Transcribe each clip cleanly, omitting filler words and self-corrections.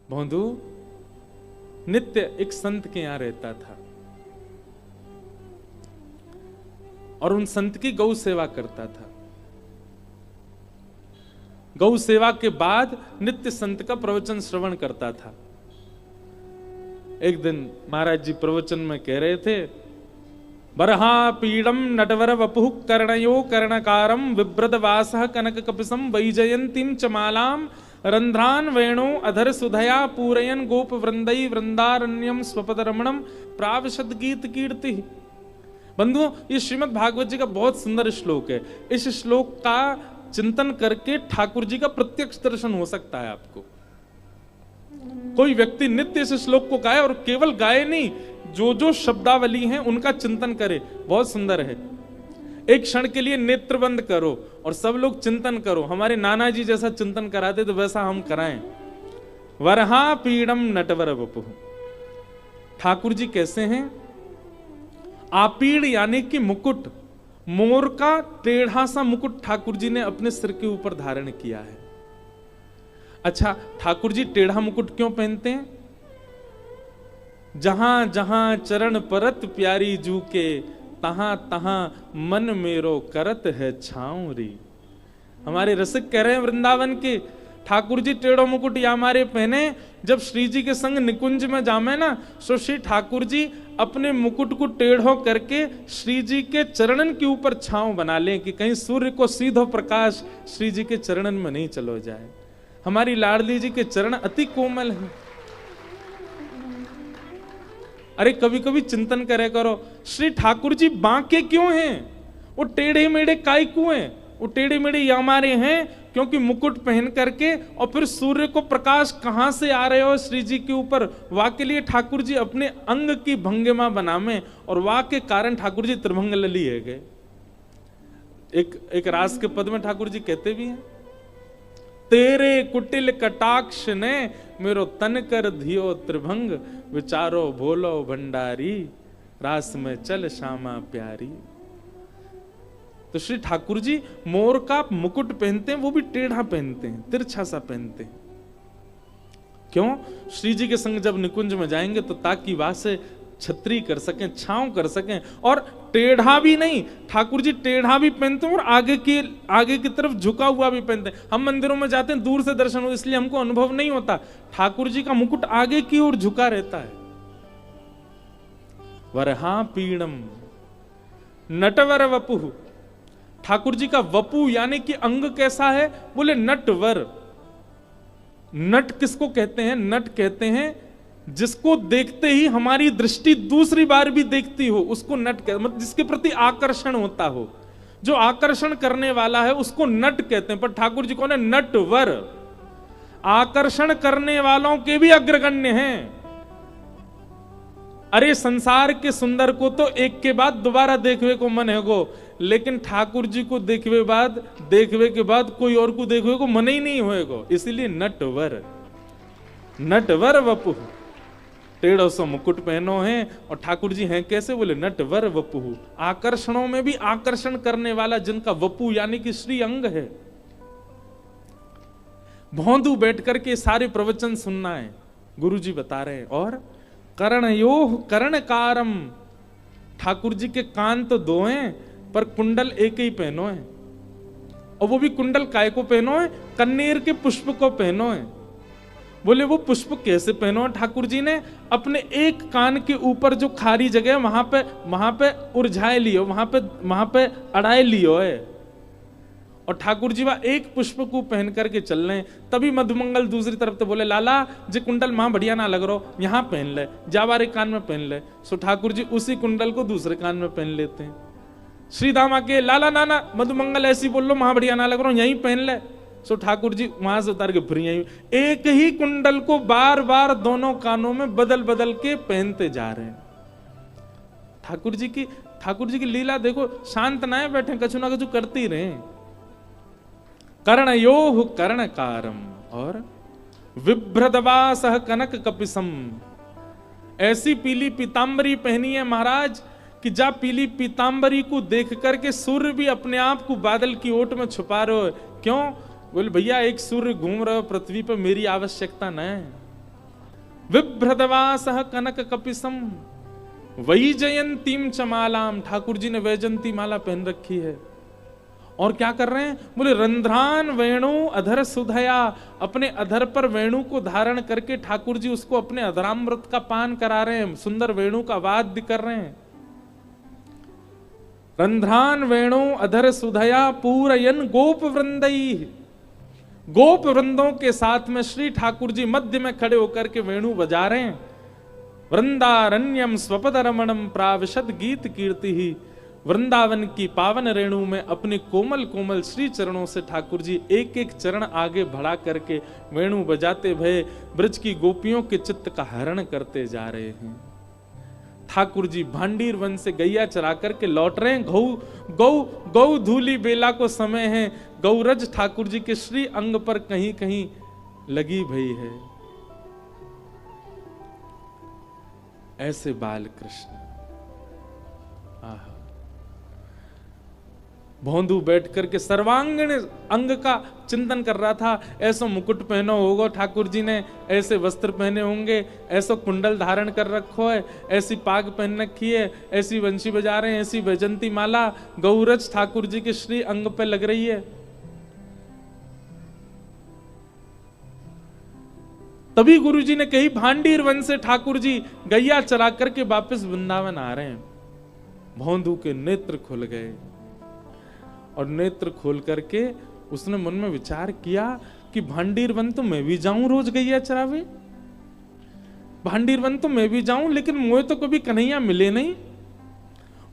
भोंदू नित्य एक संत के यहां रहता था और उन संत की गौ सेवा करता था। गौ सेवा के बाद नित्य संत का प्रवचन श्रवण करता था। एक दिन महाराज जी प्रवचन में कह रहे थे, बरहा पीड़म नटवर वपुः कर्णयो कर्णकारम विव्रत वासः कनक कपिसम वैजयंतीम चमालाम रंध्रान वेणो अधर सुधया पूरयन गोप वृंदई वृंदारण्यम स्वपद रमणम प्राविशद गीत कीर्ति। बंधुओं, ये श्रीमद् भागवत जी का बहुत सुंदर श्लोक है। इस श्लोक का चिंतन करके ठाकुर जी का प्रत्यक्ष दर्शन हो सकता है आपको। कोई व्यक्ति नित्य इस श्लोक को गाए और केवल गाए नहीं, जो जो शब्दावली हैं उनका चिंतन करे, बहुत सुंदर है। एक क्षण के लिए नेत्र बंद करो और सब लोग चिंतन करो। हमारे नाना जी जैसा चिंतन कराते तो वैसा हम कराएं। वरहा पीड़म नटवर वपुः, ठाकुर जी कैसे हैं? आपीड़ यानी कि मुकुट, मोर का टेढ़ा सा मुकुट ठाकुर जी ने अपने सिर के ऊपर धारण किया है। अच्छा, ठाकुर जी टेढ़ा मुकुट क्यों पहनते हैं? जहां जहां चरण परत प्यारी जू के, तहां तहां मन मेरो करत है छाऊरी। हमारे रसिक कह रहे हैं वृंदावन के, ठाकुर जी टेढ़ो मुकुट या हमारे पहने जब श्री जी के संग निकुंज में जामे ना, तो श्री ठाकुर जी अपने मुकुट को टेढ़ो करके श्री जी के चरणन के ऊपर छांव बना लें कि कहीं सूर्य को सीधो प्रकाश श्री जी के चरणन में नहीं चलो जाए। हमारी लाडली जी के चरण अति कोमल हैं। अरे कभी कभी चिंतन करे करो, श्री ठाकुर जी बांके क्यों हैं? वो टेढ़े मेढ़े काय क्यों हैं? वो टेढ़े मेढ़े हमारे हैं क्योंकि मुकुट पहन करके और फिर सूर्य को प्रकाश कहां से आ रहे हो श्री जी के ऊपर, वाह के लिए ठाकुर जी अपने अंग की भंगिमा बनावे और वाह के कारण ठाकुर जी त्रिभंग लली है गए। एक रास के पद में ठाकुर जी कहते भी हैं, तेरे कुटिल कटाक्ष ने मेरो तन कर धियो त्रिभंग, विचारो भोलो भंडारी रास में चल श्यामा प्यारी। तो श्री ठाकुर जी मोर का मुकुट पहनते हैं, वो भी टेढ़ा पहनते हैं, तिरछा सा पहनते हैं। क्यों? श्री जी के संग जब निकुंज में जाएंगे तो ताकि वहां से छतरी कर सकें, छांव कर सकें। और टेढ़ा भी नहीं, ठाकुर जी टेढ़ा भी पहनते हैं और आगे की तरफ झुका हुआ भी पहनते हैं। हम मंदिरों में जाते हैं दूर से दर्शन हो, इसलिए हमको अनुभव नहीं होता। ठाकुर जी का मुकुट आगे की ओर झुका रहता है। वरहा पीड़म नटवर वपुः, ठाकुर जी का वपु यानी कि अंग कैसा है? बोले नटवर। नट किसको कहते हैं? नट कहते हैं जिसको देखते ही हमारी दृष्टि दूसरी बार भी देखती हो, उसको नट कहते, मतलब जिसके प्रति आकर्षण होता हो, जो आकर्षण करने वाला है उसको नट कहते हैं। पर ठाकुर जी कौन है? नटवर। आकर्षण करने वालों के भी अग्रगण्य हैं। अरे संसार के सुंदर को तो एक के बाद दोबारा देखने को मन है गो, लेकिन ठाकुर जी को देखवे के बाद कोई और को देखवे को मन ही नहीं होएगो। इसीलिए नटवर, नटवर वपुः, टेढ़ो सो मुकुट पहनो है। और ठाकुर जी हैं कैसे? बोले नटवर वपुः, आकर्षणों में भी आकर्षण करने वाला, जिनका वपु यानी कि श्री अंग है। भौंदू बैठ करके सारे प्रवचन सुनना है, गुरु जी बता रहे हैं। और कर्णयोः कर्णकारम, ठाकुर जी के कान तो दो हैं पर कुंडल एक ही पहनो है। और वो भी कुंडल काय को पहनो है? कन्नेर के पुष्प को पहनो है। बोले वो पुष्प कैसे पहनो? ठाकुर जी ने अपने एक कान के ऊपर जो खारी जगह वहां पे उलझाए लियो, वहां पे अड़ाए लियो है। और ठाकुर जी वह एक पुष्प को पहन करके चल रहे हैं। तभी मधुमंगल दूसरी तरफ तो बोले, लाला जे कुंडल मां बढ़िया ना लग रहा, यहां पहन ले, जावारे कान में पहन ले। सो ठाकुर जी उसी कुंडल को दूसरे कान में पहन लेते हैं। श्रीधाम आके, लाला नाना मधुमंगल ऐसी बोल लो, मां बढ़िया ना लग रहा, यहीं पहन ले। सो ठाकुर जी वहां से उतार के फिर यहीं एक ही कुंडल को बार बार दोनों कानों में बदल बदल के पहनते जा रहे हैं। ठाकुर जी की लीला देखो, शांत ना बैठे, कछु ना कछु करती रहे। कर्णयोः कर्णकारम और विभ्रदवासः कनक कपिसम, ऐसी पीली पीतांबरी पहनी है महाराज कि जा पीली पीतांबरी को देख करके सूर्य भी अपने आप को बादल की ओट में छुपा रहे हो। क्यों? बोले भैया एक सूर्य घूम रहे हो पृथ्वी पर, मेरी आवश्यकता न है। विभ्रदवासः कनक कपिसम वैजयंतीम चमालाम। ठाकुर जी ने वैजयंती माला पहन रखी है और क्या कर रहे हैं? बोले रंध्रान वेणु अधर सुधया, अपने अधर पर वेणु को धारण करके ठाकुर जी उसको अपने अधरामृत का पान करा रहे हैं, सुंदर वेणु का वाद्य कर रहे हैं। रंध्रान वेणु अधर सुधया पूरयन गोप वृंदई, गोप वृंदों के साथ में श्री ठाकुर जी मध्य में खड़े होकर के वेणु बजा रहे हैं। वृंदारण्यम स्वपद रमणम प्राविशद गीत कीर्ति ही, वृंदावन की पावन रेणु में अपने कोमल कोमल श्री चरणों से ठाकुर जी एक एक चरण आगे बढ़ा करके वेणु बजाते भये ब्रज की गोपियों के चित्त का हरण करते जा रहे हैं। ठाकुर जी भांडीर वन से गैया चरा करके लौट रहे हैं। गौ धूली बेला को समय है, गौरज ठाकुर जी के श्री अंग पर कहीं कहीं लगी भई है। ऐसे बाल कृष्ण, आहा। भोंदू बैठ करके सर्वांगीण अंग का चिंतन कर रहा था। ऐसा मुकुट पहनो होगा ठाकुर जी ने, ऐसे वस्त्र पहने होंगे, ऐसा कुंडल धारण कर रखो है, ऐसी पाग पहन रखी है, ऐसी वंशी बजा रहे हैं, ऐसी वैजंती माला गौरज ठाकुर जी के श्री अंग पे लग रही है। तभी गुरु जी ने कही भांडीर वन से ठाकुर जी गैया चरा करके वापस वृंदावन आ रहे हैं। भोंदू के नेत्र खुल गए और नेत्र खोल करके उसने मन में विचार किया कि भांडीर वन तो मैं भी जाऊं रोज गैया चरावे, भांडीर वन तो मैं भी जाऊं, लेकिन मोए तो कभी कन्हैया मिले नहीं,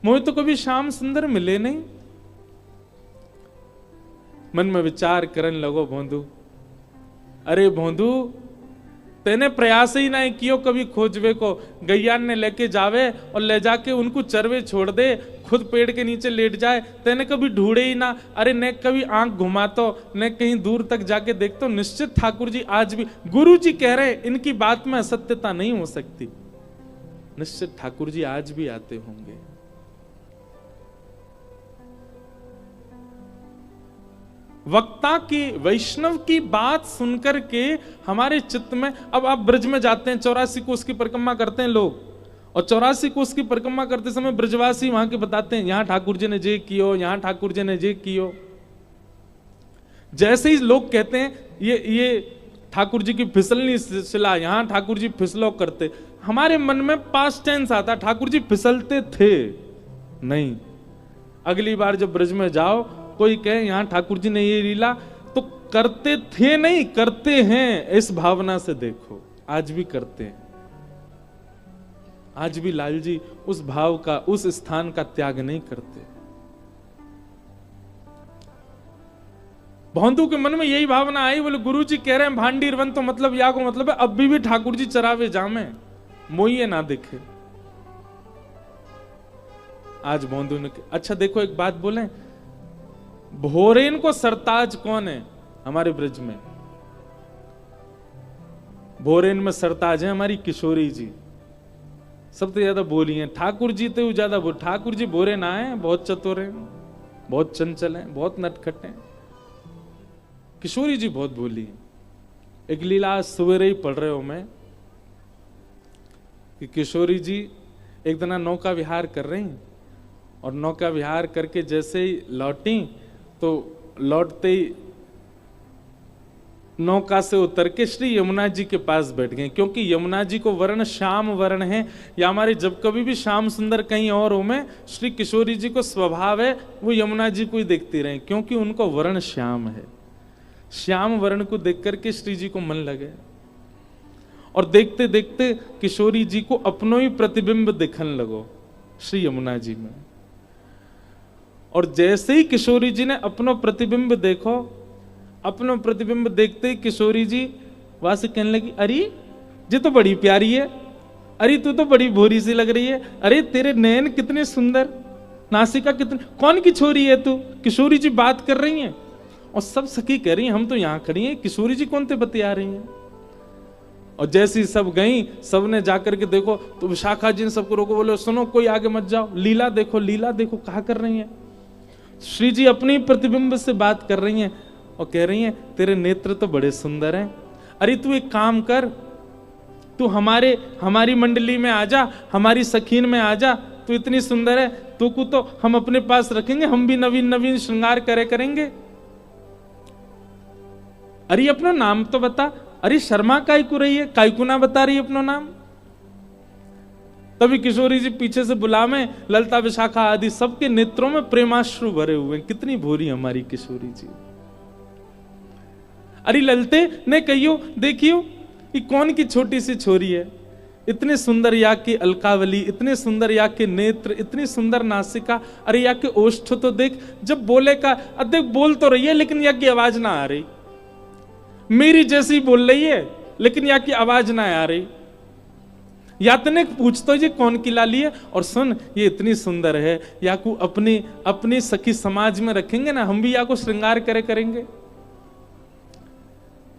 मोए तो कभी श्याम सुंदर मिले नहीं। मन में विचार करने लगो भोंदू, अरे भोंदू तेने प्रयास ही नहीं कियो कभी खोजवे को, गैयान ने लेके जावे और ले जाके उनको चरवे छोड़ दे, खुद पेड़ के नीचे लेट जाए, तेने कभी ढूंढे ही ना। अरे ने कभी आंख घुमातो, ने कहीं दूर तक जाके देखतो। निश्चित ठाकुर जी आज भी, गुरु जी कह रहे इनकी बात में असत्यता नहीं हो सकती, निश्चित ठाकुर जी आज भी आते होंगे। वक्ता की, वैष्णव की बात सुनकर के हमारे चित्त में, अब आप ब्रज में जाते हैं, 84 कोस की परिक्रमा करते हैं लोग, और 84 कोस की परिक्रमा करते समय ब्रजवासी वहां के बताते हैं यहां ठाकुर जी ने जे कियो, यहां ठाकुर जी ने जे कियो। जैसे ही लोग कहते हैं ये ठाकुर जी की फिसलनी शिला, यहां ठाकुर जी फिसलो करते, हमारे मन में पास्ट टेंस आता, ठाकुर जी फिसलते थे नहीं। अगली बार जब ब्रज में जाओ, कोई कहे यहां ठाकुर जी ने ये लीला, तो करते थे नहीं, करते हैं, इस भावना से देखो। आज भी करते हैं, आज भी लाल जी उस भाव का, उस स्थान का त्याग नहीं करते। भोंदू के मन में यही भावना आई, बोले गुरु जी कह रहे हैं भांडीर वन, तो मतलब या को मतलब है अब भी ठाकुर जी चरावे जामे, मोइये ना दिखे। आज भोंदू ने, अच्छा देखो एक बात बोले, भोरेन को सरताज कौन है हमारे ब्रज में? भोरेन में सरताज है हमारी किशोरी जी, सबसे ज्यादा बोली है। ठाकुर जी तो ज्यादा बोल, ठाकुर जी भोरे ना है, बहुत चतुर हैं, बहुत चंचल हैं, बहुत नटखट हैं। किशोरी जी बहुत बोली है। एक लीला सवेरे ही पढ़ रहे हो मैं कि किशोरी जी एक दिन नौका विहार कर रही हैं, और नौका विहार करके जैसे ही लौटी तो लौटते ही नौका से उतर के श्री यमुना जी के पास बैठ गए, क्योंकि यमुना जी को वर्ण श्याम वर्ण है, या हमारे जब कभी भी श्याम सुंदर कहीं और हो में, श्री किशोरी जी को स्वभाव है वो यमुना जी को ही देखती रहे, क्योंकि उनको वर्ण श्याम है। श्याम वर्ण को देख करके श्री जी को मन लगे, और देखते देखते किशोरी जी को अपनो ही प्रतिबिंब दिखने लगो श्री यमुना जी में। और जैसे ही किशोरी जी ने अपनो प्रतिबिंब देखो, अपनो प्रतिबिंब देखते ही किशोरी जी वहां से कहने लगी, अरे ये तो बड़ी प्यारी है, अरे तू तो बड़ी भोरी सी लग रही है, अरे तेरे नयन कितने सुंदर, नासिका कितनी, कौन की छोरी है तू? किशोरी जी बात कर रही हैं, और सब सखी कह रही हैं हम तो यहाँ खड़ी हैं, किशोरी जी कौन ते बतिया रही हैं। और जैसी सब गई, सबने जाकर के देखो तो विशाखा जी ने सबको रोको, बोले सुनो कोई आगे मत जाओ, लीला देखो, लीला देखो कहा कर रही हैं। श्री जी अपनी प्रतिबिंब से बात कर रही हैं और कह रही हैं तेरे नेत्र तो बड़े सुंदर हैं, अरे तू एक काम कर, तू हमारी मंडली में आ जा, हमारी सखीन में आ जा, तू इतनी सुंदर है, तू को तो हम अपने पास रखेंगे, हम भी नवीन नवीन श्रृंगार करेंगे। अरे अपना नाम तो बता। अरे शर्मा काय को रही है, काय को ना बता रही अपना नाम। तभी किशोरी जी पीछे से बुला में, ललता विशाखा आदि सबके नेत्रों में प्रेमाश्रु भरे हुए। कितनी भोरी हमारी किशोरी जी। अरे ललते ने कहियो देखियो कि कौन की छोटी सी छोरी है, इतने सुंदर या के अलकावली, इतने सुंदर या के नेत्र, इतनी सुंदर नासिका, अरे या के ओष्ठ तो देख, जब बोले का देख बोल तो रही है लेकिन या की आवाज ना आ रही, मेरी जैसी बोल रही है लेकिन या की आवाज ना आ रही। यातने पूछतो ये कौन की लाली है, और सुन ये इतनी सुंदर है, या को अपनी सखी समाज में रखेंगे ना, हम भी या को श्रृंगार करेंगे।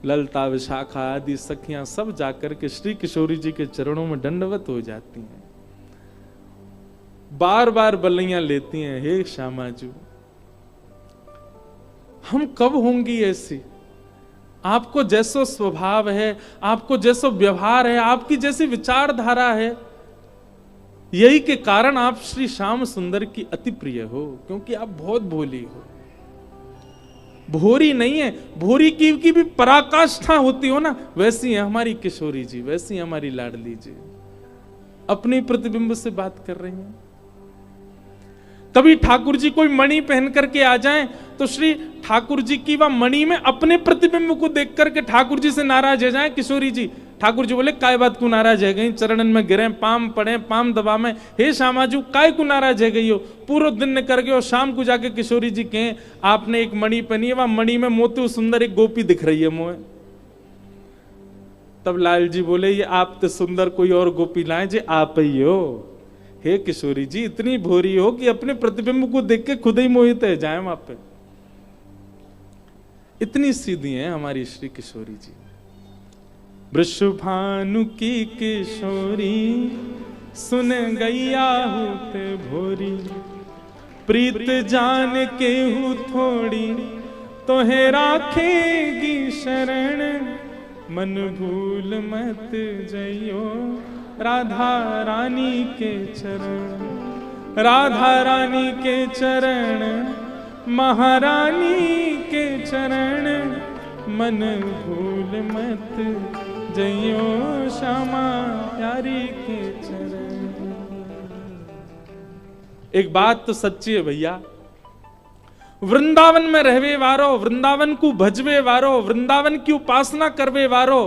ललता विशाखा आदि सखियां सब जाकर के श्री किशोरी जी के चरणों में दंडवत हो जाती हैं, बार बार बलैया लेती हैं, हे श्यामाजू हम कब होंगी ऐसी, आपको जैसो स्वभाव है, आपको जैसो व्यवहार है, आपकी जैसी विचारधारा है, यही के कारण आप श्री श्याम सुंदर की अति प्रिय हो, क्योंकि आप बहुत भोली हो। भोरी नहीं है, भोरी की भी पराकाष्ठा होती हो ना, वैसी है हमारी किशोरी जी, वैसी हमारी लाडली जी। अपने प्रतिबिंब से बात कर रही हैं। कभी ठाकुर जी कोई मणि पहन करके आ जाएं तो श्री ठाकुर जी की वह मणि में अपने प्रतिबिंब को देख करके ठाकुर जी से नाराज हो जाए किशोरी जी। ठाकुर जी बोले काय बात को नाराज है गई, चरणन में गिरे, पाम पड़े, पाम दबा में, हे श्यामाजू काय को नाराज है गई हो, पूरा दिन कर गए और शाम को जाके किशोरी जी कहें आपने एक मणि पहनी है, वह मणि में मोती सुंदर एक गोपी दिख रही है मोए। तब लाल जी बोले ये आप तो सुंदर कोई और गोपी लाए जे आप ही हो। हे किशोरी जी इतनी भोरी हो कि अपने प्रतिबिंब को देख के खुद ही मोहित है जाए वहां पे, इतनी सीधी है हमारी श्री किशोरी जी। वृषभानु की किशोरी सुन गैया होते भोरी, प्रीत जान के हूँ थोड़ी तो है राखेगी शरण, मन भूल मत जइयो राधा रानी के चरण, राधा रानी के चरण, महारानी के चरण, मन भूल मत जइयो श्यामा प्यारी के चरण। एक बात तो सच्ची है भैया, वृंदावन में रहवे वारो, वृंदावन को भजवे वारो, वृंदावन की उपासना करवे वारो,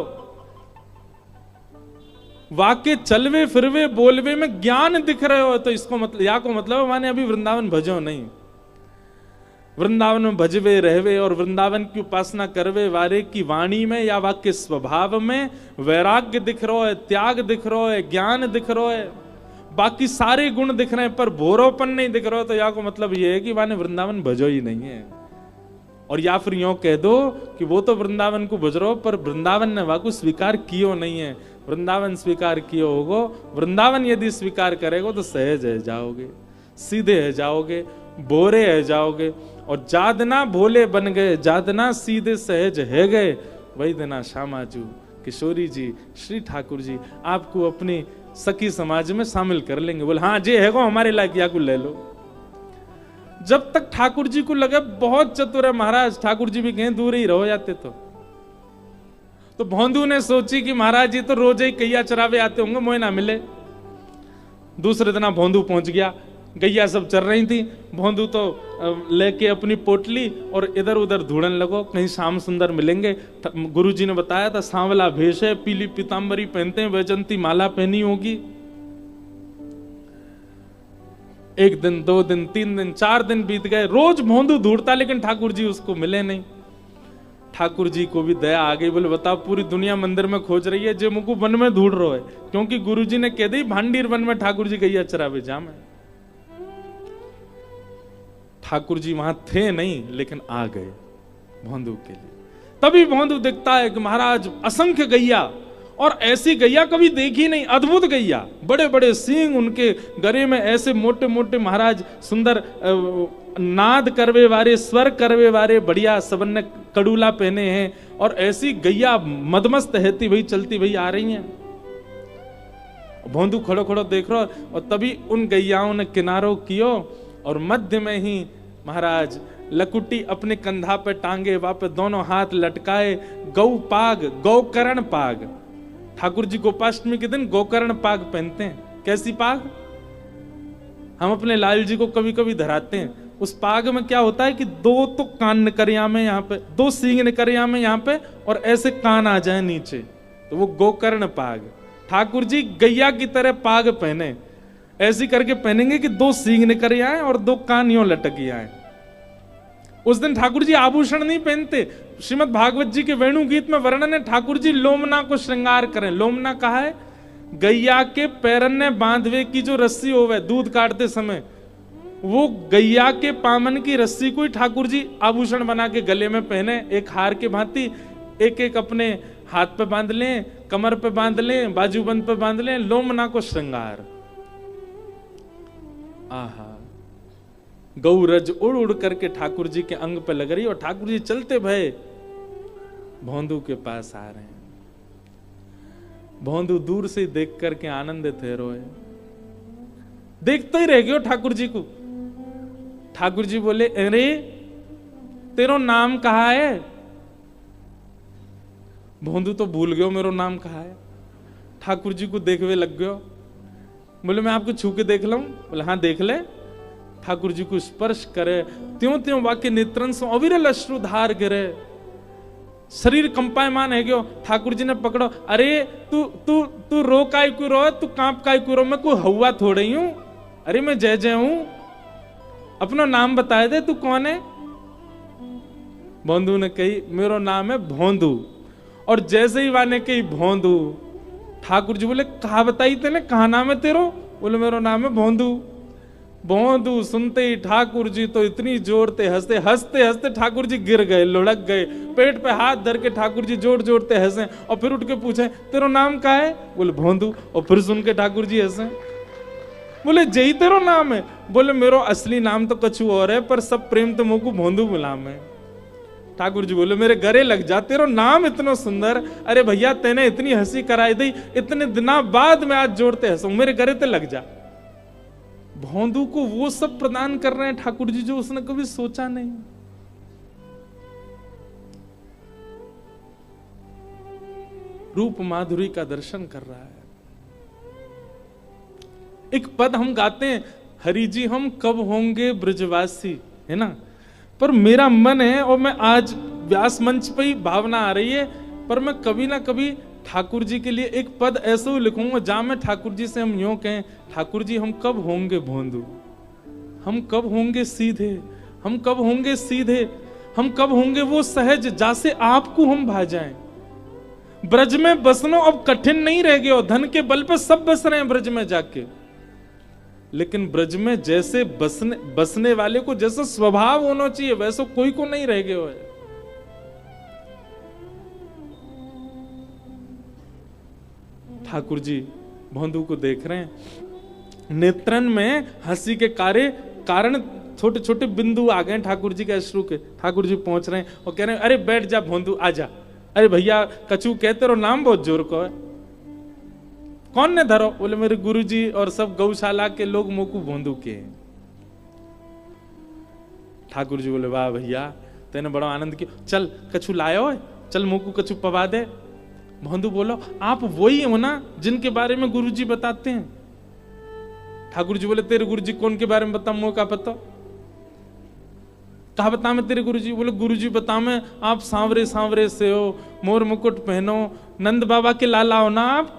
वाके चलवे फिरवे बोलवे में ज्ञान दिख रहे हो तो इसको मतलब या को मतलब माने अभी वृंदावन भजो नहीं। वृंदावन में भजवे रहवे और वृंदावन की उपासना करवे वारे की वाणी में या वाक्य स्वभाव में वैराग्य दिख रहा है, त्याग दिख रहा है, ज्ञान दिख रहा है, बाकी सारे गुण दिख रहे हैं पर भोरोपन नहीं दिख रहा, तो या को मतलब ये है कि माने वृंदावन भजो ही नहीं है। और या फिर यूं कह दो कि वो तो वृंदावन को भज रहो पर वृंदावन ने वाको स्वीकार कियो नहीं है। वृंदावन स्वीकार कियो होगो, वृंदावन यदि स्वीकार करेगो तो सहज है जाओगे, सीधे है जाओगे, बोरे है जाओगे, और जादना भोले बन गए, जादना सीधे सहज है गए, वही देना श्यामाजू किशोरी जी श्री ठाकुर जी आपको अपनी सखी समाज में शामिल कर लेंगे। बोले हाँ जे है गो हमारे लायक या को ले लो। जब तक ठाकुर जी को लगे बहुत चतुर है महाराज, ठाकुर जी भी कहीं दूर ही रहो जाते तो भोंदू ने सोची कि महाराज जी तो रोज ही गैया चरावे आते होंगे, मोए ना मिले। दूसरे दिन भोंदू पहुंच गया, गैया सब चल रही थी, भोंदू तो लेके अपनी पोटली और इधर उधर ढूंढने लगो कहीं श्याम सुंदर मिलेंगे। गुरुजी ने बताया था सांवला भेष है, पीली पीतांबरी पहनते हैं, वैजंती माला पहनी होगी। एक दिन, 2 दिन, 3 दिन, 4 दिन बीत गए, रोज भोंदू ढूंढता लेकिन ठाकुर जी उसको मिले नहीं। ठाकुर जी को भी दया आ गई, बोले बताओ पूरी दुनिया मंदिर में खोज रही है, जो मुझको वन में ढूंढ रहा है, क्योंकि गुरुजी ने कह दी भांडीर वन में ठाकुर जी गैया चरावे जाम है। ठाकुर जी वहां थे नहीं लेकिन आ गए भोंदू के लिए। तभी भोंदू देखता है कि महाराज असंख्य गैया, और ऐसी गैया कभी देखी नहीं, अद्भुत गैया, बड़े बड़े सींग, उनके गले में ऐसे मोटे मोटे महाराज सुंदर नाद करवे वाले, स्वर करवे वाले, बढ़िया सबन ने कड़ूला पहने हैं, और ऐसी गैया मदमस्त रहती वही चलती वही आ रही हैं। भोंदू खड़ो खड़ो देख रहो, और तभी उन गैयाओं ने किनारो कियो और मध्य में ही महाराज लकुटी अपने कंधा पे टांगे, वहां पे दोनों हाथ लटकाए, गौ पाग, गौकर्ण पाग। ठाकुर जी गोपाष्टमी के दिन गोकर्ण पाग पहनते हैं। कैसी पाग? हम अपने लाल जी को कभी कभी धराते हैं। उस पाग में क्या होता है कि दो तो कान निकरिया में यहाँ पे, दो सींग निकरिया में यहाँ पे, और ऐसे कान आ जाए नीचे, तो वो गोकर्ण पाग। ठाकुर जी गैया की तरह पाग पहने, ऐसी करके पहनेंगे कि दो सींग निकल आए और दो कान यूं लटक आए। उस दिन ठाकुर जी आभूषण नहीं पहनते। श्रीमद् भागवत जी के वेणु गीत में वर्णन है, ठाकुर जी लोमना को श्रृंगार करें। लोमना कहा है, गैया के पैरन्ने बांधवे की जो रस्सी होवे दूध काटते समय, वो गैया के पामन की रस्सी को ही ठाकुर जी आभूषण बना के गले में पहने, एक हार के भांति। एक एक अपने हाथ पे बांध लें, कमर पे बांध लें, बाजूबंद पे बांध लें, लोमना को श्रृंगार। आहा, गौरज उड़ उड़ करके ठाकुर जी के अंग पे लग रही, और ठाकुर जी चलते भय भोंदू के पास आ रहे हैं। भोंदू दूर से देख करके आनंदित है, रोए, देखते ही रह गयो ठाकुर जी को। ठाकुर जी बोले, अरे तेरो नाम कहा है? भोंदू तो भूल गयो मेरो नाम कहा है। ठाकुर जी को देखवे लग गयो। बोले, मैं आपको छू के देख लूं? बोले, हाँ देख ले। ठाकुर जी को स्पर्श करे, त्यों त्यों वाक्य नेत्रन से अविरल अश्रुधार गिरे, शरीर कंपायमान है गयो। ठाकुर जी ने पकड़ो, अरे तू तू तू रो काय को रो, तू कांप काय को रो, मैं कोई हवा थोड़ी हूं, अरे मैं जय जय हूं, अपना नाम बताए दे, तू कौन है? भोंदू ने कही, मेरो नाम है भोंदू। और जैसे ही वाने कही भोंदू, ठाकुर जी बोले, कहा बताई तेने, कहा नाम है तेरो? बोले, मेरो नाम है भोंदू। भोंदू सुनते ही ठाकुर जी तो इतनी जोर से हंसते हंसते हंसते ठाकुर जी गिर गए, लुढ़क गए, पेट पे हाथ धर के ठाकुर जी जोर जोर से हंसे, और फिर उठ के पूछे, तेरो नाम क्या है? बोले, भोंदू। और फिर सुन के ठाकुर जी हंसे। बोले, जय तेरो नाम है? बोले, मेरो असली नाम तो कछु और है, पर सब प्रेम तो मुझको भोंदू बुलाम है। ठाकुर जी बोले, मेरे गरे लग जा, तेरो नाम इतना सुंदर, अरे भैया तेने इतनी हंसी कराई दी, इतने दिना बाद में आज जोड़ते हंसू, मेरे गरे ते लग जा। भोंदू को वो सब प्रदान कर रहे हैं ठाकुर जी जो उसने कभी सोचा नहीं। रूप माधुरी का दर्शन कर रहा है। एक पद हम गाते हैं, हरि जी हम कब होंगे ब्रजवासी, है ना, पर मेरा मन है, और मैं आज व्यास मंच पे ही भावना आ रही है, पर मैं कभी ना कभी ठाकुर जी के लिए एक पद ऐसे लिखूंगा जहां मैं ठाकुर जी से हम यूं कहें, ठाकुर जी हम कब होंगे भोंदू, हम कब होंगे सीधे, हम कब होंगे सीधे, हम कब होंगे वो सहज जैसे आपको हम भा जाएं। ब्रज में बसनो अब कठिन नहीं रह गए, धन के बल पे सब बस रहे हैं ब्रज में जाके, लेकिन ब्रज में जैसे बसने वाले को जैसा स्वभाव होना चाहिए वैसा कोई को नहीं रह गया है। ठाकुर जी भोंदू को देख रहे हैं, नेत्रन में हंसी के कारण छोटे छोटे बिंदु आ गए ठाकुर जी के अश्रु के। ठाकुर जी पहुंच रहे हैं और कह रहे हैं, अरे बैठ जा भोंदू, आजा। अरे भैया कछू कहते रहो, नाम बहुत जोर को है, कौन ने धरो? बोले, मेरे गुरुजी और सब गौशाला के लोग मोकू भोंदू के हैं। ठाकुर जी बोले, वाह भैया तेने बड़ा आनंद किया, चल कछु लायो, चल मोकू कछु पवा दे। भोंदू बोलो, आप वही हो ना जिनके बारे में गुरुजी बताते हैं? ठाकुर जी बोले, तेरे गुरुजी कौन के बारे में बता, मोका पता, कहा बता मैं तेरे गुरुजी? बोले, गुरुजी बता मैं, आप सांवरे सांवरे से हो, मोर मुकुट पहनो, नंद बाबा के लाला हो ना आप?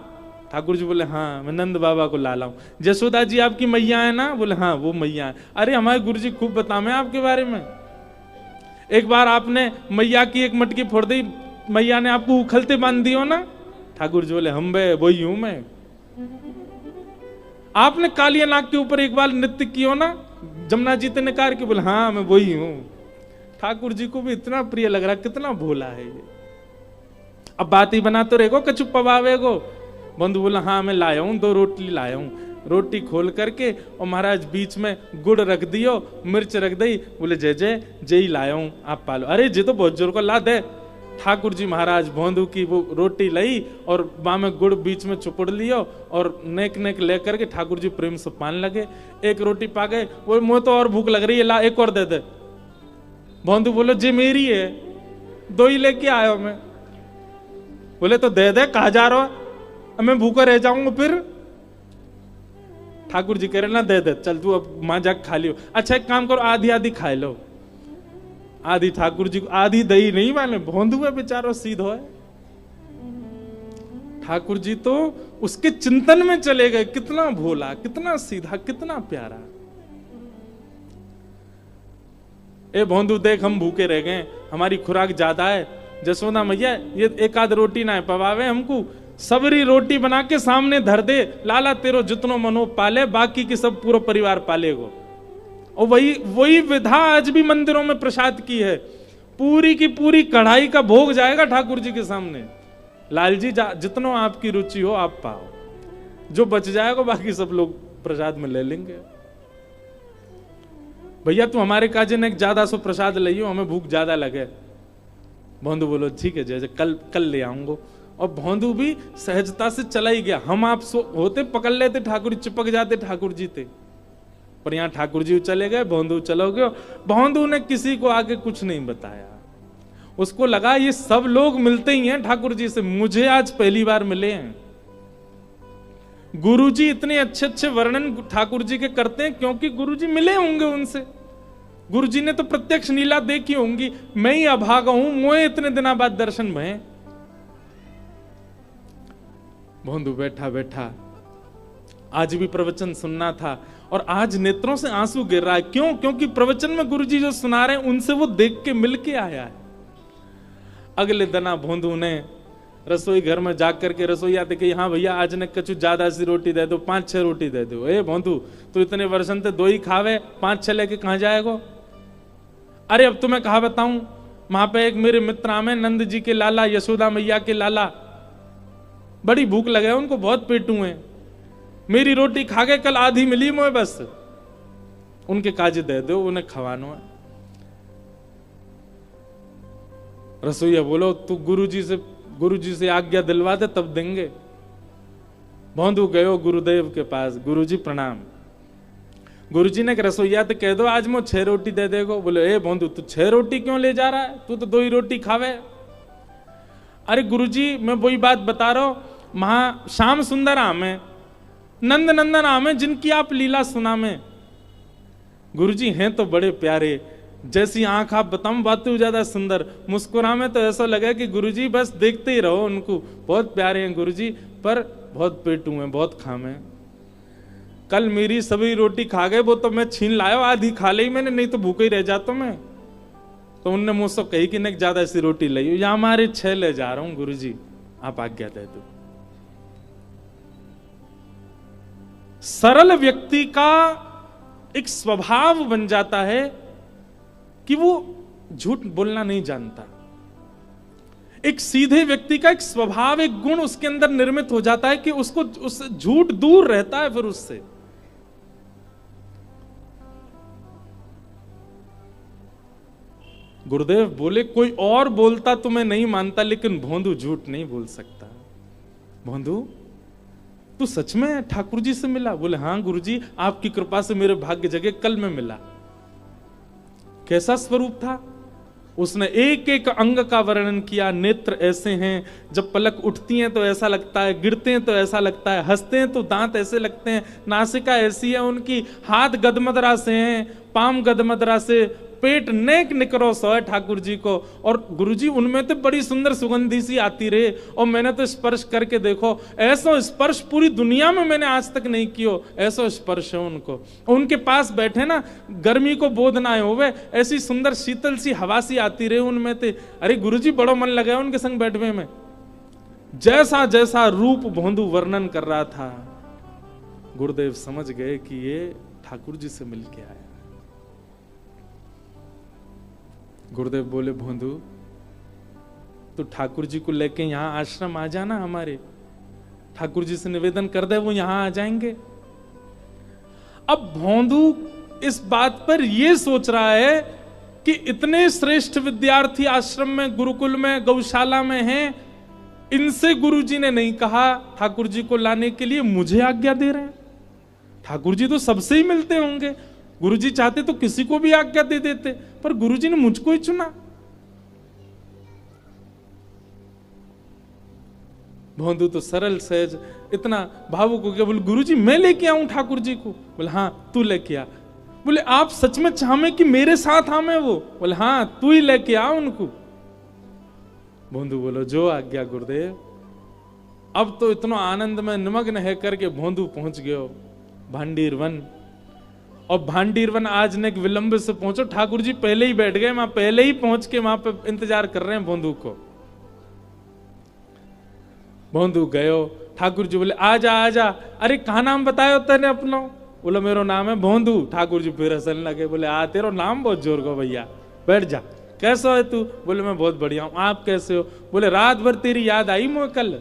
ठाकुर जी बोले, हाँ मैं नंद बाबा को लाला हूं। जसोदा जी आपकी मैया है ना? बोले, हाँ वो मैया है। अरे हमारे गुरुजी खूब बता मैं आपके बारे में। एक बार आपने मैया की एक मटकी फोड़ दी, मैया ने आपको उखलते बांध दियो ना? ठाकुर जी बोले, हम बे वही हूं मैं। आपने कालिया नाग के ऊपर एक बार नृत्य किया ना, जमुना जी ने कार के? बोले, हाँ मैं वही हूं। ठाकुर जी को भी इतना प्रिय लग रहा, कितना भोला है ये। अब बात ही बना तो रहेगो, कछु पवावेगो। बंधु बोला, हाँ मैं लाया हूं, 2 रोटी लाया हूं। रोटी खोल करके और महाराज बीच में गुड़ रख दियो, मिर्च रख दी। बोले, जय जय जय ही लाया हूं, आप पालो। अरे जी तो बहुत जोर को ला दे। ठाकुर जी महाराज भोंदू की वो रोटी लाई और वहां में गुड़ बीच में चुपड़ लियो और नेक नेक लेकर के ठाकुर जी प्रेम से पान लगे। एक रोटी पा गए, वो मुझे तो और भूख लग रही है, ला एक और दे दे। भोंदू बोलो जी मेरी है, 2 ही लेके आयो मैं। बोले तो दे दे, कहा जा रहा है, मैं भूखा रह जाऊंगा फिर। ठाकुर जी कह रहे ना दे दे, चल तू अब मां जाके खा लियो। अच्छा एक काम करो, आधी आधी खा लो। आधी ठाकुर जी को, आधी दही नहीं माने, भोंदू है बेचारो सीधो है। ठाकुर जी तो उसके चिंतन में चले गए, कितना भोला, कितना सीधा, कितना प्यारा। ए भोंदू देख हम भूखे रह गए, हमारी खुराक ज्यादा है, जसोदा मैया ये एक आध रोटी ना पवावे हमको, सबरी रोटी बना के सामने धर दे, लाला तेरो जितनो मनो पाले, बाकी के सब पूरा परिवार पालेगो। और वही विधा आज भी मंदिरों में प्रसाद की है, पूरी की पूरी कढ़ाई का भोग जाएगा ठाकुर जी के सामने। लाल जी जितनो आपकी रुचि हो आप पाओ, जो बच जाएगा बाकी सब लोग प्रसाद में ले लेंगे। भैया तू हमारे काजे ने ज्यादा सो प्रसाद लियो, हमें भूख ज्यादा लगे। भोंदू बोलो ठीक है जैसे कल ले आऊंगा। और भोंदू भी सहजता से चला ही गया। हम आप होते पकड़ लेते, ठाकुर जी चिपक जाते ठाकुर जी थे, पर यहाँ ठाकुर जी चले गए, भोंदू चलो गए। भोंदू ने किसी को आगे कुछ नहीं बताया, उसको लगा ये सब लोग मिलते ही हैं ठाकुर जी से, मुझे आज पहली बार मिले हैं। गुरुजी इतने अच्छे अच्छे वर्णन ठाकुर जी के करते हैं क्योंकि गुरुजी मिले होंगे उनसे, गुरुजी ने तो प्रत्यक्ष लीला देखी होंगी। मैं ही अभागा हूं, मोए इतने दिनों बाद दर्शन भये। भोंदू बैठा बैठा आज भी प्रवचन सुनना था और आज नेत्रों से आंसू गिर रहा है। क्यों? क्योंकि प्रवचन में गुरुजी जो सुना रहे हैं उनसे वो देख के मिल के आया है। अगले दिन भोंदू ने रसोई घर में जाकर के रसोईया देखे, हाँ भैया आज ने कछु ज्यादा सी रोटी दे दो, 5-6 रोटी दे दो। ए भोंदू तू इतने वर्षन ते 2 ही खावे, 5-6 लेके कहां जाएगो? अरे अब तुम्हें कहा बताऊं, वहां पे एक मेरे मित्र आमे, नंद जी के लाला, यशोदा मैया के लाला, बड़ी भूख लगे उनको, बहुत पेटू है, मेरी रोटी खा गए, कल आधी मिली मुझे, बस उनके काजे दे दो, उन्हें खवानो है। रसोईया बोलो तू गुरुजी से आज्ञा दिलवा दे तब देंगे। भोंदू गयो गुरुदेव के पास, गुरुजी प्रणाम। गुरुजी ने रसोईया तो कह दो आज मैं 6 रोटी दे देगो। बोले ए भोंदू तू 6 रोटी क्यों ले जा रहा है, तू तो 2 ही रोटी खावे। अरे गुरुजी मैं वही बात बता रहा हूं, महा श्याम सुंदर आमे, नंद नंदन आमे, जिनकी आप लीला सुना में। गुरुजी हैं तो बड़े प्यारे, जैसी आंख आप बताऊं बात ज्यादा सुंदर, मुस्कुरा में तो ऐसा लगा कि गुरुजी बस देखते ही रहो उनको, बहुत प्यारे हैं गुरुजी, पर बहुत पेटू हैं, बहुत खामे। कल मेरी सभी रोटी खा गए, वो तो मैं छीन लाया, आधी खा ली मैंने, नहीं तो भूखे ही रह जाता मैं। तो उनने मुझसे कही कि नहीं ज्यादा सी रोटी लाई, या हमारे 6 ले जा रहा हूं गुरुजी, आप आज्ञा दे दो। सरल व्यक्ति का एक स्वभाव बन जाता है कि वो झूठ बोलना नहीं जानता। एक सीधे व्यक्ति का एक स्वभाव, एक गुण उसके अंदर निर्मित हो जाता है कि उसको उससे झूठ दूर रहता है। फिर उससे गुरुदेव बोले कोई और बोलता तो मैं नहीं मानता, लेकिन भोंदू झूठ नहीं बोल सकता। भोंदू तू सच में ठाकुर जी से मिला? बोले हाँ गुरुजी, आपकी कृपा से मेरे भाग्य जगह, कल में मिला। कैसा स्वरूप था? उसने एक एक अंग का वर्णन किया। नेत्र ऐसे हैं, जब पलक उठती हैं तो ऐसा लगता है, गिरते हैं तो ऐसा लगता है, हंसते हैं तो दांत ऐसे लगते हैं, नासिका ऐसी है उनकी, हाथ गदमदरा से हैं, पाम गदमदरा से, पेट नेक निकरो सो है ठाकुर जी को। और गुरुजी उनमें तो बड़ी सुंदर सुगंधी सी आती रहे, और मैंने तो स्पर्श करके देखो, ऐसा स्पर्श पूरी दुनिया में मैंने आज तक नहीं कियो, ऐसा स्पर्श है उनको। उनके पास बैठे ना, गर्मी को बोध ना होवे, ऐसी सुंदर शीतल सी हवा सी आती रहे उनमें थे। अरे गुरुजी बड़ो मन लगा उनके संग बैठने में। जैसा जैसा रूप भोंदू वर्णन कर रहा था, गुरुदेव समझ गए कि ये ठाकुर जी से मिलके आया। गुरुदेव बोले भोंदू तो ठाकुर जी को लेके यहां आश्रम आ जाना हमारे, ठाकुर जी से निवेदन कर दे, वो यहां आ जाएंगे। अब भोंदू इस बात पर यह सोच रहा है कि इतने श्रेष्ठ विद्यार्थी आश्रम में, गुरुकुल में, गौशाला में हैं, इनसे गुरुजी ने नहीं कहा ठाकुर जी को लाने के लिए, मुझे आज्ञा दे रहे हैं। ठाकुर जी तो सबसे ही मिलते होंगे, गुरुजी चाहते तो किसी को भी आज्ञा दे देते, पर गुरुजी ने मुझको ही चुना। भोंदू तो सरल सहज इतना भावुक हो गया, बोले गुरुजी मैं लेके आऊं ठाकुर जी को? बोले हाँ तू लेके आ। बोले आप सच में चाहे कि मेरे साथ आवे वो? बोले हाँ तू ही लेके आ उनको। भोंदू बोलो जो आज्ञा गुरुदेव। अब तो इतना आनंद में निमग्न है करके भोंदू पहुंच गयो भांडीर वन। और भांडीर वन आज ने विलंब से पहुंचो, ठाकुर जी पहले ही बैठ गए वहां, पहले ही पहुंच के वहां पे इंतजार कर रहे हैं भोंदू को। भोंदू गयो, ठाकुर जी बोले आजा आजा। अरे कहा नाम बतायो तेने अपना? बोला मेरा नाम है भोंदू। ठाकुर जी फिर हंसने लगे, बोले आ तेरा नाम बहुत जोर को भैया, बैठ जा। कैसा है तू? बोले मैं बहुत बढ़िया हूं, आप कैसे हो? बोले रात भर तेरी याद आई मुझे कल,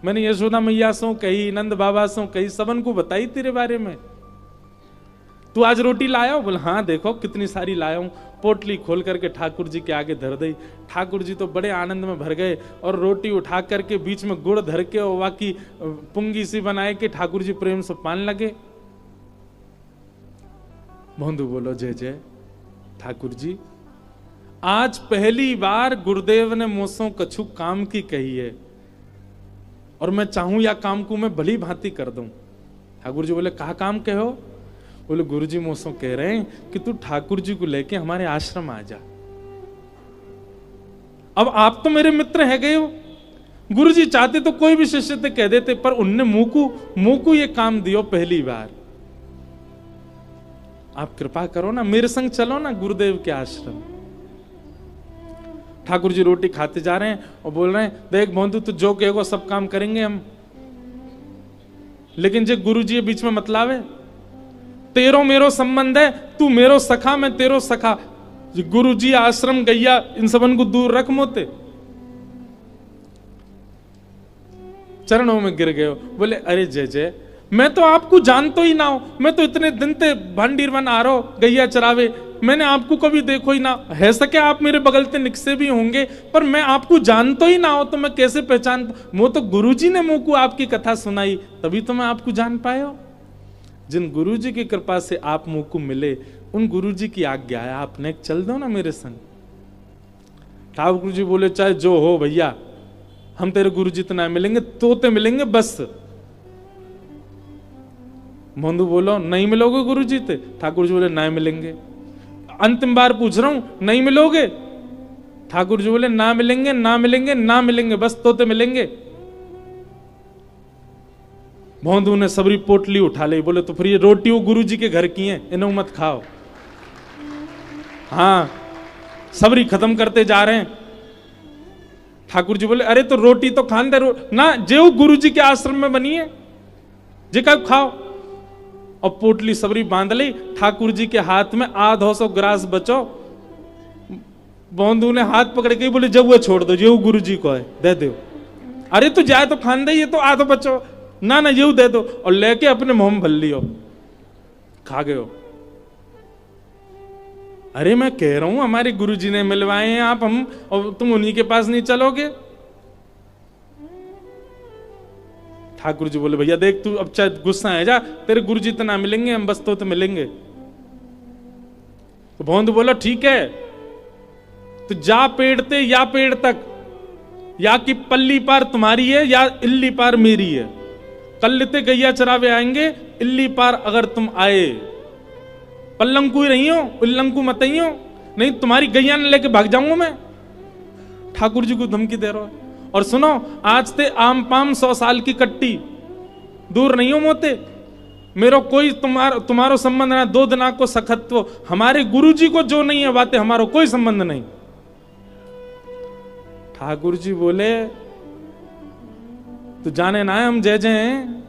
मैंने यशोदा मैया सो कही, नंद बाबा सो कही, सबन को बताई तेरे बारे में। तू आज रोटी लाया हो? बोले हाँ देखो कितनी सारी लाया हूं। पोटली खोल करके ठाकुर जी के आगे धर दी। ठाकुर जी तो बड़े आनंद में भर गए और रोटी उठा करके बीच में गुड़ धर के और वाकी पुंगी सी बनाए के ठाकुर जी प्रेम से पान लगे। भोंदू बोलो जय जय ठाकुर जी, आज पहली बार गुरुदेव ने मुझसे कछु काम की कही है और मैं चाहूं या काम को मैं भली भांति कर दूं। ठाकुर जी बोले कहा काम कहो? बोले गुरुजी मुझसे कह रहे हैं कि तू ठाकुर जी को लेके हमारे आश्रम आ जा। अब आप तो मेरे मित्र है गए हो, गुरुजी चाहते तो कोई भी शिष्य से कह देते, पर उनने मुंह को ये काम दियो पहली बार। आप कृपा करो ना, मेरे संग चलो ना गुरुदेव के आश्रम। ठाकुर जी रोटी खाते जा रहे हैं और बोल रहे हैं देख भोंदू तू जो कहेगा सब काम करेंगे हम, लेकिन जे गुरु जी बीच में मत लावे। तेरो मेरो संबंध है, तू मेरो सखा मैं तेरो सखा। गुरु जी आश्रम गैया इन सबन को दूर रख मोते। चरणों में गिर गए। बोले अरे जय जय, मैं तो आपको जानतो ही ना हो, मैं तो इतने दिन ते भांडीर वन आ रहा हो गैया चरावे, मैंने आपको कभी देखो ही ना है। सके आप मेरे बगल ते निकसे भी होंगे, पर मैं आपको जानतो ही ना हो तो मैं कैसे पहचान? वो तो गुरुजी ने मुंह को आपकी कथा सुनाई तभी तो मैं आपको जान पाया। जिन गुरुजी की कृपा से आप मुंह को मिले, उन गुरुजी की आज्ञा है, आपने चल दो ना मेरे संग। ठाकुर जी बोले चाहे जो हो भैया, हम तेरे गुरुजी तो ना मिलेंगे, तोते मिलेंगे बस। मोंदू बोलो नहीं मिलोगे गुरुजी ते? ठाकुर जी बोले नहीं मिलेंगे। अंतिम बार पूछ रहा हूं नहीं मिलोगे? ठाकुर जी बोले ना मिलेंगे ना मिलेंगे ना मिलेंगे, बस तोते मिलेंगे। भोंदू ने सबरी पोटली उठा ली। बोले तो फिर ये रोटी वो गुरुजी के घर की है, इन्हें मत खाओ। हाँ सबरी खत्म करते जा रहे हैं। ठाकुर जी बोले अरे तो रोटी तो खान दे ना, जो गुरुजी के आश्रम में बनी है जे कब खाओ। और पोटली सबरी बांध ली। ठाकुर जी के हाथ में 250 ग्रास बचो। भोंदू ने हाथ पकड़ के बोले जब वो छोड़ दो, जो गुरु जी को है दे दो। अरे तो जाए तो खान दे, ये तो आधो बचो ना ना ये दे दो। और लेके अपने मुंह में भर लियो, खा गए। अरे मैं कह रहा हूं हमारे गुरुजी ने मिलवाए हैं आप, हम और तुम उन्हीं के पास नहीं चलोगे? ठाकुर जी बोले भैया देख तू अब चाहे गुस्सा है जा, तेरे गुरुजी तो ना मिलेंगे, हम बस तो मिलेंगे। तो भोंदू बोला ठीक है, तो जा पेड़ ते या पेड़ तक, या कि पल्ली पार तुम्हारी है या इल्ली पार मेरी है। कल ते गैया चरावे आएंगे, इल्ली पार अगर तुम आए, पल्लंकू ही रही हो, उल्लंकू मत ही हो, नहीं तुम्हारी गैया ने लेके भाग जाऊंगा मैं। ठाकुर जी को धमकी दे रहा है। और सुनो आज ते आम पाम 100 साल की कट्टी, दूर नहीं हो मोते, मेरो कोई तुम्हारो संबंध ना, 2 दिना को सखत्व, हमारे गुरुजी को जो नहीं है बातें हमारो कोई संबंध नहीं। ठाकुर जी बोले तो जाने ना है हम जय जय हैं।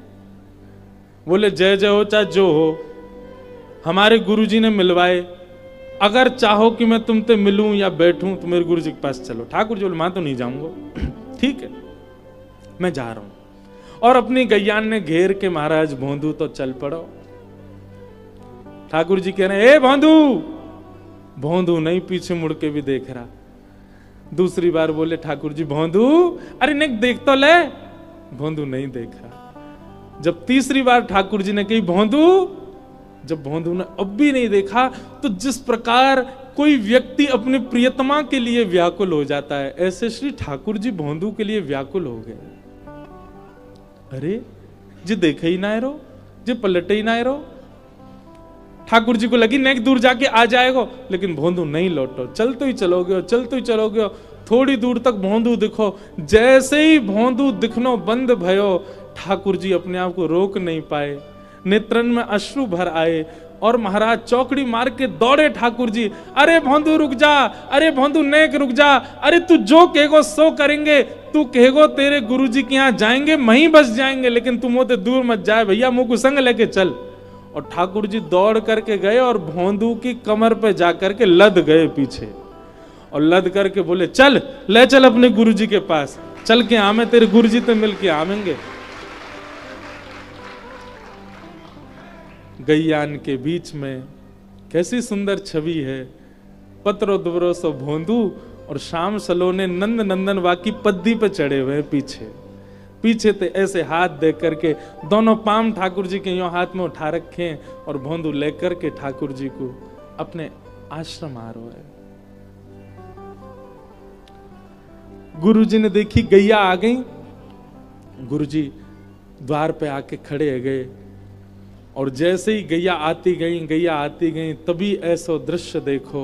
बोले जय जय हो चाहे जो हो, हमारे गुरुजी ने मिलवाए, अगर चाहो कि मैं तुमसे मिलूं या बैठूं तो मेरे गुरुजी के पास चलो। ठाकुर जी बोले मैं तो नहीं जाऊंगा। ठीक है मैं जा रहा हूं। और अपनी गैयान ने घेर के महाराज भोंदू तो चल पड़ो। ठाकुर जी कह रहे हैं ए भोंदू, भोंदू नहीं पीछे मुड़ के भी देख रहा। दूसरी बार बोले ठाकुर जी भोंदू, अरे नहीं देख तो ले। भोंदू नहीं देख रहा। जब तीसरी बार ठाकुर जी ने कही भोंदू, जब भोंदू ने अब भी नहीं देखा, तो जिस प्रकार कोई व्यक्ति अपने प्रियतमा के लिए व्याकुल हो जाता है, ऐसे श्री ठाकुर जी भोंदू के लिए व्याकुल हो गए। अरे जी देखे ही ना रो, जी पलटे ही ना रो। ठाकुर जी को लगी नेक दूर जाके आ जाएगा, लेकिन भोंदू नहीं लौटो। चलते ही चलोगे, चलते ही चलोगे। थोड़ी दूर तक भोंदू दिखो। जैसे ही भोंदू दिखनो बंद भयो, ठाकुर जी अपने आप को रोक नहीं पाए, नेत्रन में अश्रु भर आए और महाराज चौकड़ी मार के दौड़े ठाकुर जी। अरे भोंदू रुक जा, अरे भोंदू नेक रुक जा, अरे तू जो कहेगो सो करेंगे, तू कहेगो तेरे गुरुजी के यहाँ जाएंगे, वहीं बस जाएंगे, लेकिन तुम होते दूर मत जाए भैया, मुंह को संग लेके चल। और ठाकुर जी दौड़ करके गए और भोंदू की कमर पे जाकर के लद गए पीछे, और लद करके बोले चल ले चल अपने गुरुजी के पास, चल के आमे, तेरे गुरुजी तो मिल के आवेंगे। गैयान के बीच में कैसी सुंदर छवि है। पत्रो दुबरो सो भोंदू और श्याम सलोने नंद नंदन वाकी पद्दी पे चढ़े हुए पीछे पीछे ते ऐसे हाथ दे करके दोनों पाम ठाकुर जी के यूं हाथ में उठा रखे और भोंदू लेकर के ठाकुर जी को अपने आश्रम आ रहे है। गुरु जी ने देखी गैया आ गई। गुरु जी द्वार पे आके खड़े गए और जैसे ही गैया आती गई तभी ऐसा दृश्य देखो,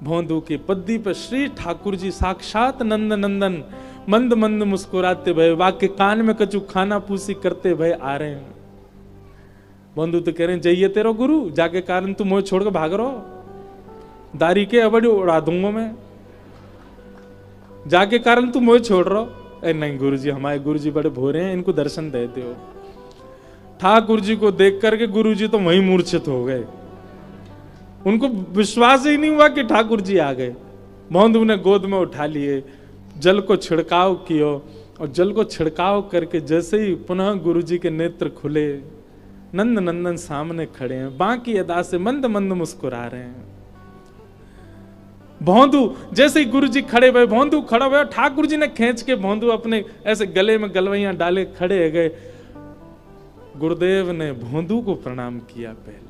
भोंदू की पद्दी पर श्री ठाकुर जी साक्षात नंद नंदन मंद मंद मुस्कुराते भय, वाक्य कान में कचू खाना पूसी करते भय आ रहे हैं। भोंदू तो कह रहे हैं जाइए तेरो गुरु, जाके कारण तू मोह छोड़ के भाग रहो, दारी के अबड़ी उड़ा दूंगा मैं, जाके कारण तू मोह छोड़ रहो। नहीं गुरु जी, हमारे गुरु जी बड़े भोरे हैं, इनको दर्शन देते हो। ठाकुर जी को देख करके गुरु जी तो वहीं मूर्छित हो गए, उनको विश्वास ही नहीं हुआ कि ठाकुर जी आ गए। भोंदू ने गोद में उठा लिए, जल को छिड़काव किया और जल को छिड़काव करके जैसे ही पुनः गुरु जी के नेत्र खुले, नंद नंदन सामने खड़े हैं, बाकी अदा से मंद मंद मुस्कुरा रहे हैं। भोंदू जैसे ही गुरु जी खड़े हुए, भोंदू खड़ा हुआ, ठाकुर जी ने खींच के भोंदू अपने ऐसे गले में गलवैया डाले खड़े गए। गुरुदेव ने भोंदू को प्रणाम किया। पहले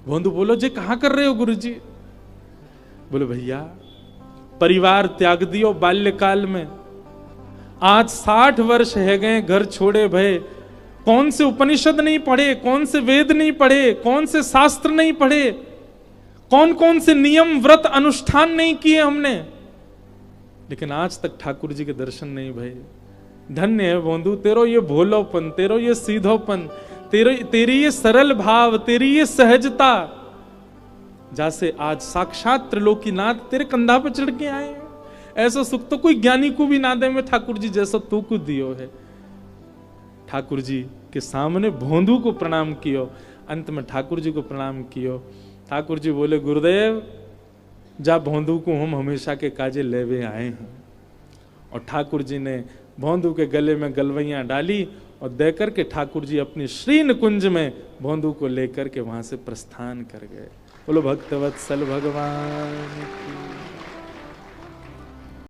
भोंदू बोलो जी कहां कर रहे हो गुरु जी? बोले भैया परिवार त्याग दियो बाल्यकाल में, आज 60 वर्ष है गए घर छोड़े भय, कौन से उपनिषद नहीं पढ़े, कौन से वेद नहीं पढ़े, कौन से शास्त्र नहीं पढ़े, कौन कौन से नियम व्रत अनुष्ठान नहीं किए हमने, लेकिन आज तक ठाकुर जी के दर्शन नहीं भये। धन्य है भोंदू तेरो ये भोलोपन, तेरो ये सीधोपन, तेरी ये सरल भाव, तेरी ये सहजता, जैसे आज साक्षात त्रिलोकीनाथ तेरे कंधा पे चढ़ के आए। ऐसा सुख तो कोई ज्ञानी को भी ना दे में ठाकुर जी जैसा तू को दियो है। ठाकुर जी के सामने भोंदू को प्रणाम कियो, अंत में ठाकुर जी को प्रणाम कियो। ठाकुर जी बोले गुरुदेव जा भोंदू को हम हमेशा के काजे लेवे आए हैं। और ठाकुर जी ने भोंदू के गले में गलवैया डाली और देकर के ठाकुर जी अपनी श्री निकुंज में भोंदू को लेकर के वहां से प्रस्थान कर गए। बोलो भक्तवत्सल भगवान की।